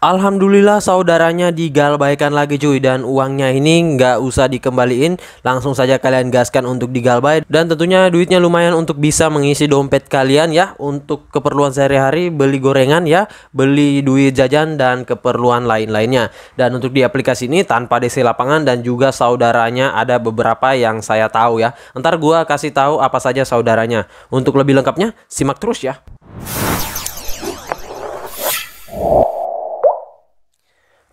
Alhamdulillah saudaranya digalbaikan lagi cuy, dan uangnya ini nggak usah dikembaliin, langsung saja kalian gaskan untuk digalbay, dan tentunya duitnya lumayan untuk bisa mengisi dompet kalian ya, untuk keperluan sehari-hari, beli gorengan ya, beli duit jajan dan keperluan lain-lainnya. Dan untuk di aplikasi ini tanpa DC lapangan, dan juga saudaranya ada beberapa yang saya tahu ya. Ntar gua kasih tahu apa saja saudaranya. Untuk lebih lengkapnya simak terus ya.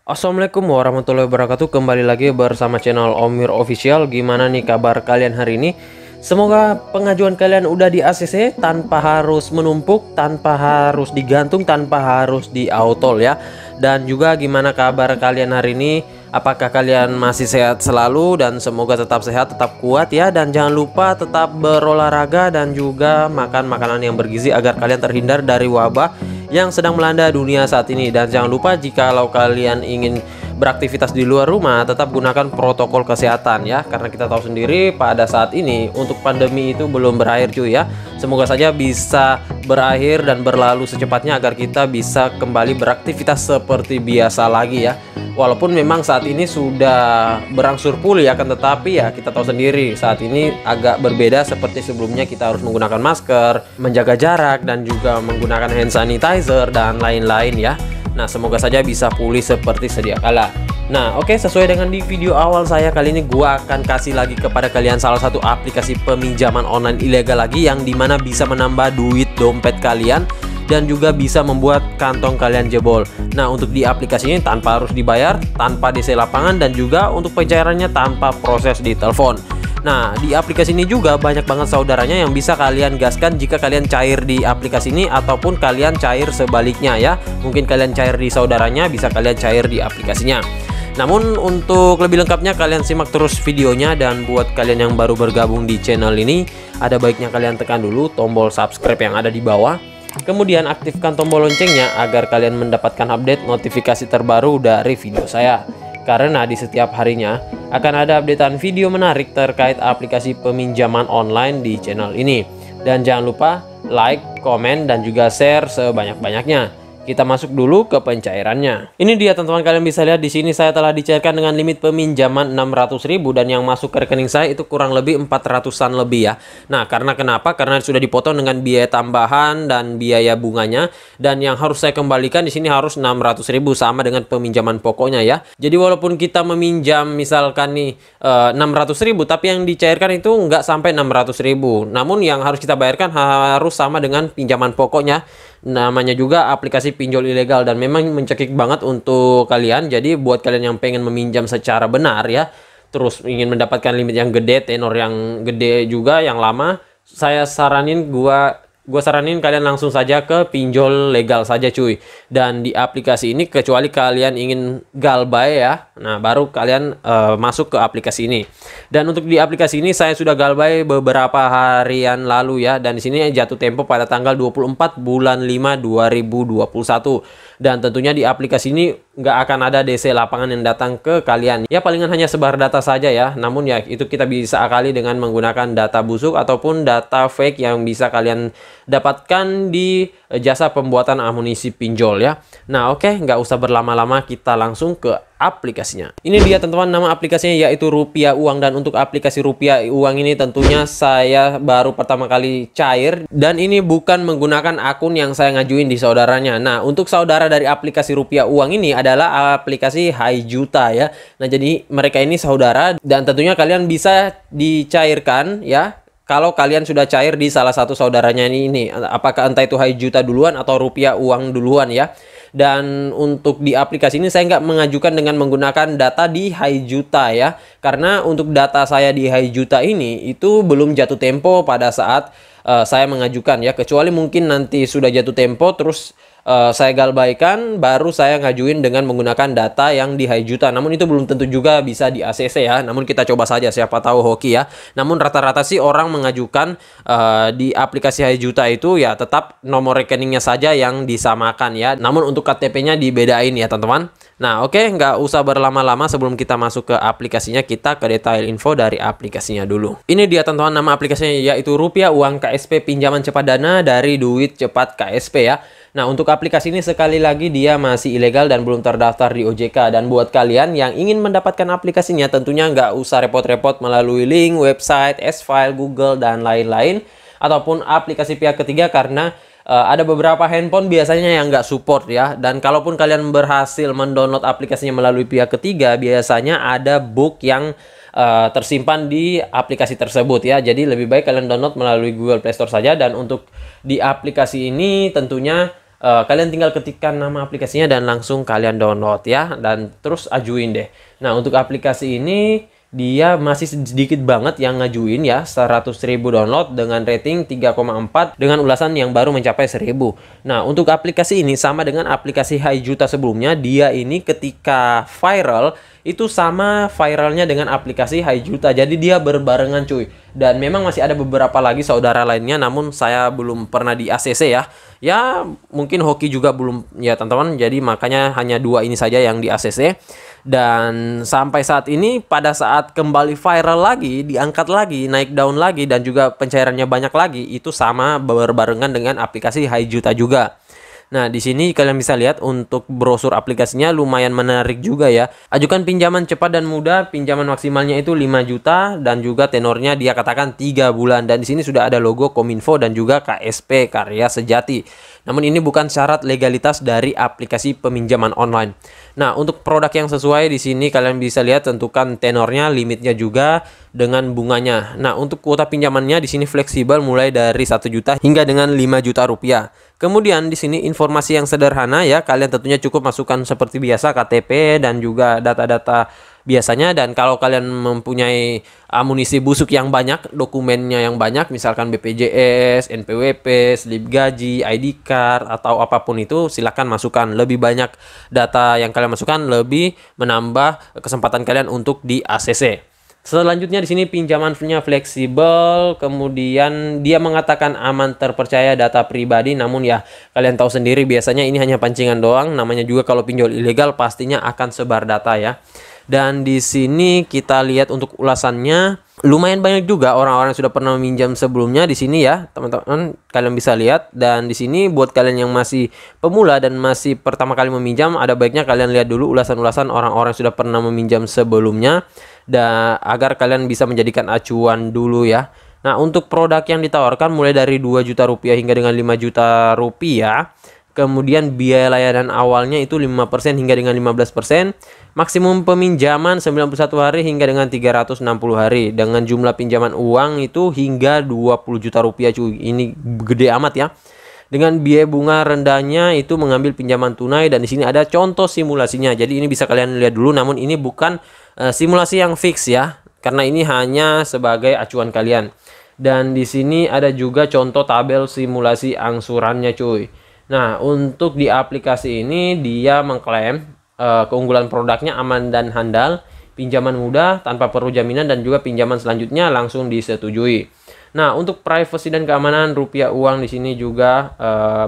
Assalamualaikum warahmatullahi wabarakatuh. Kembali lagi bersama channel Omir Official. Gimana nih kabar kalian hari ini? Semoga pengajuan kalian udah di ACC tanpa harus menumpuk, tanpa harus digantung, tanpa harus di autol ya. Dan juga gimana kabar kalian hari ini? Apakah kalian masih sehat selalu? Dan semoga tetap sehat, tetap kuat ya. Dan jangan lupa tetap berolahraga dan juga makan makanan yang bergizi agar kalian terhindar dari wabah yang sedang melanda dunia saat ini. Dan jangan lupa jikalau kalian ingin beraktivitas di luar rumah, tetap gunakan protokol kesehatan ya, karena kita tahu sendiri pada saat ini untuk pandemi itu belum berakhir cuy ya. Semoga saja bisa berakhir dan berlalu secepatnya agar kita bisa kembali beraktivitas seperti biasa lagi ya. Walaupun memang saat ini sudah berangsur pulih akan tetapi ya kita tahu sendiri saat ini agak berbeda seperti sebelumnya. Kita harus menggunakan masker, menjaga jarak, dan juga menggunakan hand sanitizer dan lain-lain ya. Nah, semoga saja bisa pulih seperti sedia kala. Nah, oke, sesuai dengan di video awal saya kali ini gua akan kasih lagi kepada kalian salah satu aplikasi peminjaman online ilegal lagi yang dimana bisa menambah duit dompet kalian dan juga bisa membuat kantong kalian jebol. Nah, untuk di aplikasi ini tanpa harus dibayar, tanpa DC lapangan, dan juga untuk pencairannya tanpa proses di telepon. Nah, di aplikasi ini juga banyak banget saudaranya yang bisa kalian gaskan jika kalian cair di aplikasi ini ataupun kalian cair sebaliknya ya. Mungkin kalian cair di saudaranya, bisa kalian cair di aplikasinya. Namun untuk lebih lengkapnya kalian simak terus videonya, dan buat kalian yang baru bergabung di channel ini, ada baiknya kalian tekan dulu tombol subscribe yang ada di bawah. Kemudian aktifkan tombol loncengnya agar kalian mendapatkan update notifikasi terbaru dari video saya. Karena di setiap harinya akan ada updatean video menarik terkait aplikasi peminjaman online di channel ini. Dan jangan lupa like, komen, dan juga share sebanyak-banyaknya. Kita masuk dulu ke pencairannya. Ini dia teman-teman, kalian bisa lihat di sini saya telah dicairkan dengan limit peminjaman 600.000 dan yang masuk ke rekening saya itu kurang lebih 400-an lebih ya. Nah, karena kenapa? Karena sudah dipotong dengan biaya tambahan dan biaya bunganya, dan yang harus saya kembalikan di sini harus 600.000 sama dengan peminjaman pokoknya ya. Jadi walaupun kita meminjam misalkan nih 600.000 tapi yang dicairkan itu nggak sampai 600.000. Namun yang harus kita bayarkan harus sama dengan pinjaman pokoknya. Namanya juga aplikasi pinjol ilegal dan memang mencekik banget untuk kalian. Jadi buat kalian yang pengen meminjam secara benar ya, terus ingin mendapatkan limit yang gede, tenor yang gede juga, yang lama, saya saranin gua saranin kalian langsung saja ke pinjol legal saja cuy. Dan di aplikasi ini kecuali kalian ingin galbay ya, nah baru kalian masuk ke aplikasi ini. Dan untuk di aplikasi ini saya sudah galbay beberapa harian lalu ya, dan di sini jatuh tempo pada tanggal 24 bulan 5 2021. Dan tentunya di aplikasi ini nggak akan ada DC lapangan yang datang ke kalian ya, palingan hanya sebar data saja ya. Namun ya itu kita bisa akali dengan menggunakan data busuk ataupun data fake yang bisa kalian dapatkan di jasa pembuatan amunisi pinjol ya. Nah, oke, nggak usah berlama-lama, kita langsung ke aplikasinya. Ini dia teman-teman, nama aplikasinya yaitu Rupiah Uang. Dan untuk aplikasi Rupiah Uang ini tentunya saya baru pertama kali cair, dan ini bukan menggunakan akun yang saya ngajuin di saudaranya. Nah, untuk saudara dari aplikasi Rupiah Uang ini adalah aplikasi HiJuta ya. Nah, jadi mereka ini saudara, dan tentunya kalian bisa dicairkan ya kalau kalian sudah cair di salah satu saudaranya ini. Apakah entah itu HiJuta duluan atau Rupiah Uang duluan ya. Dan untuk di aplikasi ini saya nggak mengajukan dengan menggunakan data di HiJuta ya, karena untuk data saya di HiJuta ini itu belum jatuh tempo pada saat saya mengajukan ya, kecuali mungkin nanti sudah jatuh tempo terus saya galbaikan, baru saya ngajuin dengan menggunakan data yang di HiJuta. Namun itu belum tentu juga bisa di ACC ya, namun kita coba saja, siapa tahu hoki ya. Namun rata-rata sih orang mengajukan di aplikasi HiJuta itu ya tetap nomor rekeningnya saja yang disamakan ya, namun untuk KTP-nya dibedain ya teman-teman. Nah, oke, nggak usah berlama-lama, sebelum kita masuk ke aplikasinya kita ke detail info dari aplikasinya dulu. Ini dia teman-teman, nama aplikasinya yaitu Rupiah Uang KSP, pinjaman cepat dana dari duit cepat KSP ya. Nah, untuk aplikasi ini sekali lagi dia masih ilegal dan belum terdaftar di OJK. Dan buat kalian yang ingin mendapatkan aplikasinya tentunya nggak usah repot-repot melalui link, website, S-File, Google, dan lain-lain. Ataupun aplikasi pihak ketiga karena ada beberapa handphone biasanya yang nggak support ya. Dan kalaupun kalian berhasil mendownload aplikasinya melalui pihak ketiga, biasanya ada bug yang tersimpan di aplikasi tersebut ya. Jadi lebih baik kalian download melalui Google Play Store saja. Dan untuk di aplikasi ini tentunya kalian tinggal ketikkan nama aplikasinya dan langsung kalian download ya. Dan terus ajuin deh. Nah, untuk aplikasi ini dia masih sedikit banget yang ngajuin ya, 100.000 download dengan rating 3,4 dengan ulasan yang baru mencapai 1.000. Nah, untuk aplikasi ini sama dengan aplikasi HiJuta sebelumnya, dia ini ketika viral itu sama viralnya dengan aplikasi HiJuta. Jadi dia berbarengan cuy. Dan memang masih ada beberapa lagi saudara lainnya, namun saya belum pernah di ACC ya. Ya, mungkin Hoki juga belum ya teman-teman. Jadi makanya hanya dua ini saja yang di ACC. Dan sampai saat ini pada saat kembali viral lagi, diangkat lagi, naik daun lagi dan juga pencairannya banyak lagi, itu sama berbarengan dengan aplikasi HiJuta juga. Nah, di sini kalian bisa lihat untuk brosur aplikasinya lumayan menarik juga ya. Ajukan pinjaman cepat dan mudah, pinjaman maksimalnya itu 5 juta dan juga tenornya dia katakan 3 bulan. Dan di sini sudah ada logo Kominfo dan juga KSP Karya Sejati. Namun ini bukan syarat legalitas dari aplikasi peminjaman online. Nah, untuk produk yang sesuai di sini kalian bisa lihat tentukan tenornya, limitnya juga dengan bunganya. Nah, untuk kuota pinjamannya di sini fleksibel mulai dari 1 juta hingga dengan 5 juta rupiah. Kemudian di sini informasi yang sederhana ya, kalian tentunya cukup masukkan seperti biasa KTP dan juga data-data biasanya. Dan kalau kalian mempunyai amunisi busuk yang banyak, dokumennya yang banyak, misalkan BPJS, NPWP, slip gaji, ID card atau apapun itu, silakan masukkan. Lebih banyak data yang kalian masukkan, lebih menambah kesempatan kalian untuk di ACC. Selanjutnya di sini pinjamannya fleksibel, kemudian dia mengatakan aman, terpercaya, data pribadi. Namun ya kalian tahu sendiri biasanya ini hanya pancingan doang. Namanya juga kalau pinjol ilegal pastinya akan sebar data ya. Dan di sini kita lihat untuk ulasannya lumayan banyak juga orang-orang yang sudah pernah meminjam sebelumnya di sini ya, teman-teman. Kalian bisa lihat. Dan di sini buat kalian yang masih pemula dan masih pertama kali meminjam, ada baiknya kalian lihat dulu ulasan-ulasan orang-orang yang sudah pernah meminjam sebelumnya dan agar kalian bisa menjadikan acuan dulu ya. Nah, untuk produk yang ditawarkan mulai dari 2 juta rupiah hingga dengan 5 juta rupiah. Kemudian biaya layanan awalnya itu 5% hingga dengan 15%. Maksimum peminjaman 91 hari hingga dengan 360 hari. Dengan jumlah pinjaman uang itu hingga 20 juta rupiah cuy. Ini gede amat ya. Dengan biaya bunga rendahnya itu mengambil pinjaman tunai. Dan di sini ada contoh simulasinya. Jadi ini bisa kalian lihat dulu. Namun ini bukan simulasi yang fix ya. Karena ini hanya sebagai acuan kalian. Dan di sini ada juga contoh tabel simulasi angsurannya cuy. Nah, untuk di aplikasi ini dia mengklaim keunggulan produknya aman dan handal, pinjaman mudah tanpa perlu jaminan dan juga pinjaman selanjutnya langsung disetujui. Nah, untuk privacy dan keamanan Rupiah Uang di sini juga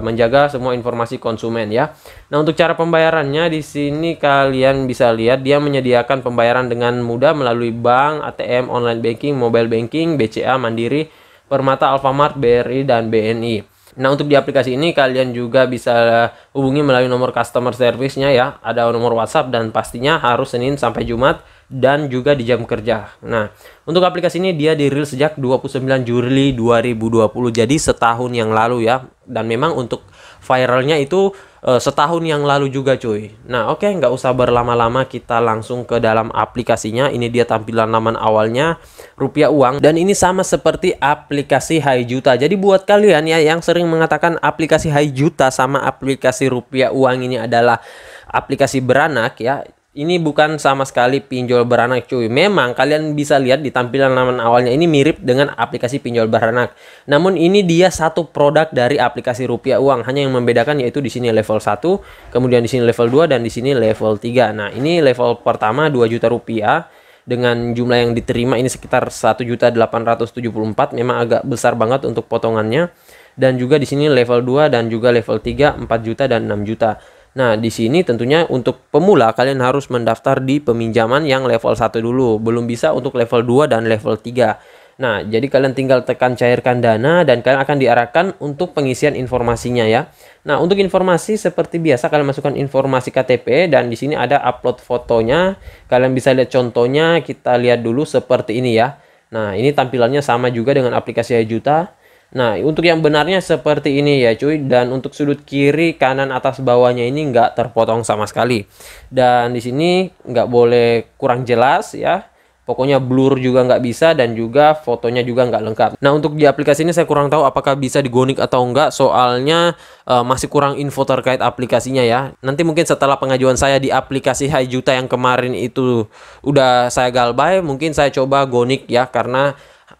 menjaga semua informasi konsumen ya. Nah, untuk cara pembayarannya di sini kalian bisa lihat dia menyediakan pembayaran dengan mudah melalui bank, ATM, online banking, mobile banking, BCA, Mandiri, Permata, Alfamart, BRI dan BNI. Nah, untuk di aplikasi ini kalian juga bisa hubungi melalui nomor customer service-nya ya. Ada nomor WhatsApp dan pastinya harus Senin sampai Jumat dan juga di jam kerja. Nah, untuk aplikasi ini dia dirilis sejak 29 Juli 2020. Jadi setahun yang lalu ya. Dan memang untuk viralnya itu setahun yang lalu juga cuy. Nah, oke, nggak usah berlama-lama, kita langsung ke dalam aplikasinya. Ini dia tampilan laman awalnya Rupiah Uang. Dan ini sama seperti aplikasi HiJuta. Jadi buat kalian ya yang sering mengatakan aplikasi HiJuta sama aplikasi Rupiah Uang ini adalah aplikasi beranak ya, ini bukan sama sekali pinjol beranak cuy. Memang kalian bisa lihat di tampilan laman awalnya ini mirip dengan aplikasi pinjol beranak. Namun ini dia satu produk dari aplikasi Rupiah Uang. Hanya yang membedakan yaitu di sini level 1, kemudian di sini level 2 dan di sini level 3. Nah, ini level pertama 2 juta rupiah dengan jumlah yang diterima ini sekitar 1.874. Memang agak besar banget untuk potongannya. Dan juga di sini level 2 dan juga level 3 4 juta dan 6 juta. Nah, di sini tentunya untuk pemula kalian harus mendaftar di peminjaman yang level 1 dulu. Belum bisa untuk level 2 dan level 3. Nah, jadi kalian tinggal tekan cairkan dana dan kalian akan diarahkan untuk pengisian informasinya ya. Nah, untuk informasi seperti biasa kalian masukkan informasi KTP dan di sini ada upload fotonya. Kalian bisa lihat contohnya, kita lihat dulu seperti ini ya. Nah, ini tampilannya sama juga dengan aplikasi HiJuta. Nah, untuk yang benarnya seperti ini ya cuy. Dan untuk sudut kiri, kanan, atas, bawahnya ini nggak terpotong sama sekali. Dan di sini nggak boleh kurang jelas ya. Pokoknya blur juga nggak bisa dan juga fotonya juga nggak lengkap. Nah, untuk di aplikasi ini saya kurang tahu apakah bisa digonik atau enggak, soalnya masih kurang info terkait aplikasinya ya. Nanti mungkin setelah pengajuan saya di aplikasi HiJuta yang kemarin itu udah saya galbay, mungkin saya coba gonik ya, karena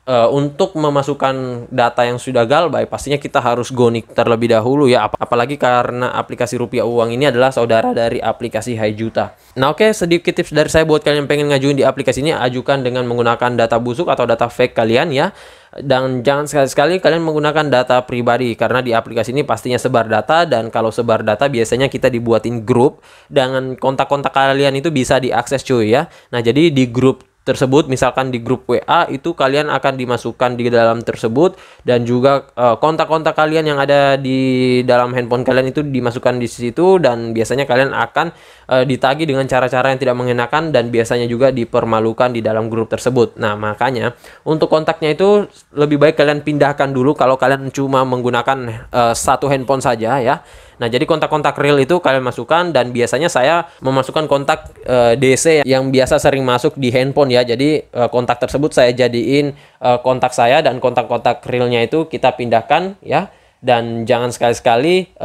untuk memasukkan data yang sudah galbay pastinya kita harus gonik terlebih dahulu ya, apalagi karena aplikasi Rupiah Uang ini adalah saudara dari aplikasi HiJuta. Nah oke, sedikit tips dari saya buat kalian yang pengen ngajuin di aplikasi ini, ajukan dengan menggunakan data busuk atau data fake kalian ya. Dan jangan sekali-sekali kalian menggunakan data pribadi, karena di aplikasi ini pastinya sebar data, dan kalau sebar data biasanya kita dibuatin grup dengan kontak-kontak kalian itu bisa diakses cuy ya. Nah jadi di grup tersebut, misalkan di grup WA itu kalian akan dimasukkan di dalam tersebut, dan juga kontak-kontak kalian yang ada di dalam handphone kalian itu dimasukkan di situ, dan biasanya kalian akan ditagih dengan cara-cara yang tidak mengenakan dan biasanya juga dipermalukan di dalam grup tersebut. Nah makanya untuk kontaknya itu lebih baik kalian pindahkan dulu kalau kalian cuma menggunakan satu handphone saja ya. Nah, jadi kontak-kontak real itu kalian masukkan, dan biasanya saya memasukkan kontak DC yang biasa sering masuk di handphone ya. Jadi kontak tersebut saya jadiin kontak saya, dan kontak-kontak realnya itu kita pindahkan ya. Dan jangan sekali-sekali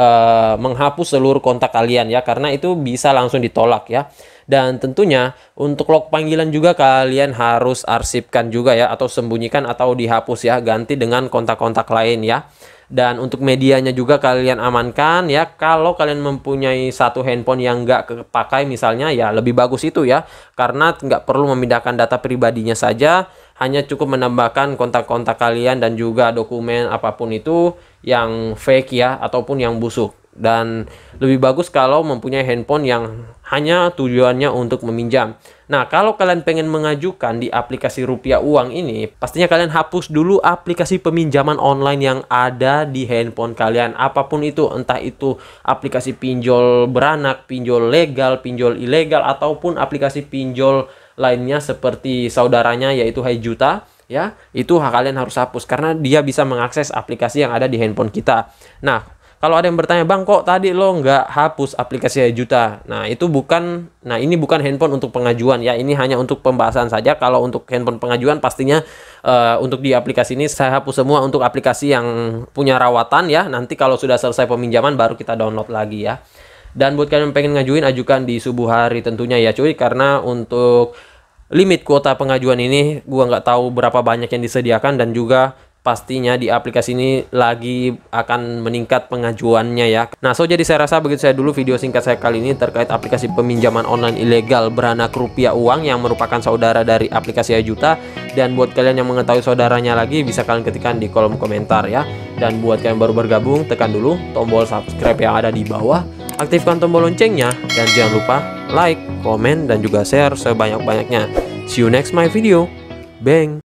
menghapus seluruh kontak kalian ya, karena itu bisa langsung ditolak ya. Dan tentunya untuk log panggilan juga kalian harus arsipkan juga ya, atau sembunyikan atau dihapus ya, ganti dengan kontak-kontak lain ya. Dan untuk medianya juga kalian amankan ya. Kalau kalian mempunyai satu handphone yang nggak kepakai misalnya, ya lebih bagus itu ya, karena nggak perlu memindahkan data pribadinya saja, hanya cukup menambahkan kontak-kontak kalian dan juga dokumen apapun itu yang fake ya, ataupun yang busuk. Dan lebih bagus kalau mempunyai handphone yang hanya tujuannya untuk meminjam. Nah, kalau kalian pengen mengajukan di aplikasi Rupiah Uang ini, pastinya kalian hapus dulu aplikasi peminjaman online yang ada di handphone kalian. Apapun itu, entah itu aplikasi pinjol beranak, pinjol legal, pinjol ilegal, ataupun aplikasi pinjol lainnya seperti saudaranya yaitu HiJuta ya. Itu kalian harus hapus karena dia bisa mengakses aplikasi yang ada di handphone kita. Nah, kalau ada yang bertanya, "Bang, kok tadi lo nggak hapus aplikasi HiJuta?" Nah, ini bukan handphone untuk pengajuan ya. Ini hanya untuk pembahasan saja. Kalau untuk handphone pengajuan pastinya untuk di aplikasi ini saya hapus semua untuk aplikasi yang punya rawatan ya. Nanti kalau sudah selesai peminjaman baru kita download lagi ya. Dan buat kalian yang pengen ngajuin, ajukan di subuh hari tentunya ya cuy. Karena untuk limit kuota pengajuan ini gua nggak tahu berapa banyak yang disediakan, dan juga pastinya di aplikasi ini lagi akan meningkat pengajuannya ya. Nah, jadi saya rasa begitu saya dulu video singkat saya kali ini terkait aplikasi peminjaman online ilegal beranak Rupiah Uang yang merupakan saudara dari aplikasi HiJuta. Dan buat kalian yang mengetahui saudaranya lagi, bisa kalian ketikkan di kolom komentar ya. Dan buat kalian baru bergabung, tekan dulu tombol subscribe yang ada di bawah, aktifkan tombol loncengnya, dan jangan lupa like, komen, dan juga share sebanyak-banyaknya. See you next my video. Bang.